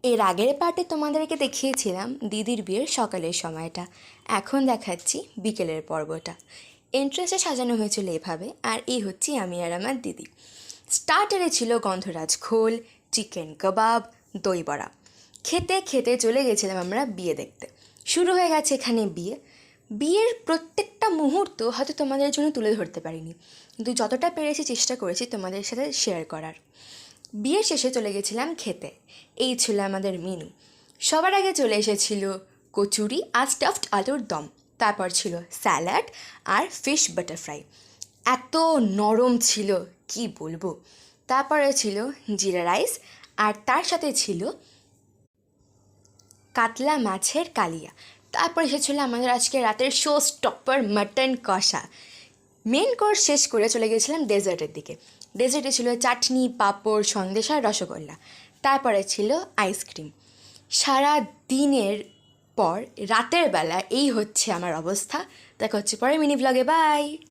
এর আগের পার্টে তোমাদেরকে দেখিয়েছিলাম দিদির বিয়ের সকালের সময়টা, এখন দেখাচ্ছি বিকেলের পর্বটা। এন্ট্রেন্সে সাজানো হয়েছিল এভাবে, আর এই হচ্ছি আমি আর আমার দিদি। স্টার্টারে ছিল গন্ধরাজ ঘোল, চিকেন কাবাব, দই বড়া। খেতে খেতে চলে গেছিলাম আমরা বিয়ে দেখতে। শুরু হয়ে গেছে এখানে বিয়ের প্রত্যেকটা মুহূর্ত হয়তো তোমাদের জন্য তুলে ধরতে পারিনি, কিন্তু যতটা পেরেছি চেষ্টা করেছি তোমাদের সাথে শেয়ার করার। বিয়ের শেষে চলে গেছিলাম খেতে। এই ছিল আমাদের মেনু। সবার আগে চলে এসেছিল কচুরি আর স্টাফড আলুর দম, তারপর ছিল স্যালাড আর ফিশ বাটার ফ্রাই। এত নরম ছিল কি বলবো। তারপরে ছিল জিরা রাইস, আর তার সাথে ছিল কাতলা মাছের কালিয়া। তারপর এসেছিল আমাদের আজকে রাতের শো স্টপার মাটন কষা। মেন কোর্স শেষ করে চলে গেছিলাম ডেজার্টের দিকে। ডেজার্টে ছিল চাটনি, পাঁপড়, সন্দেশ আর রসগোল্লা। তারপরে ছিল আইসক্রিম। সারা দিনের পর রাতের বেলা এই হচ্ছে আমার অবস্থা। দেখা হচ্ছে পরে মিনি ব্লগে, বাই।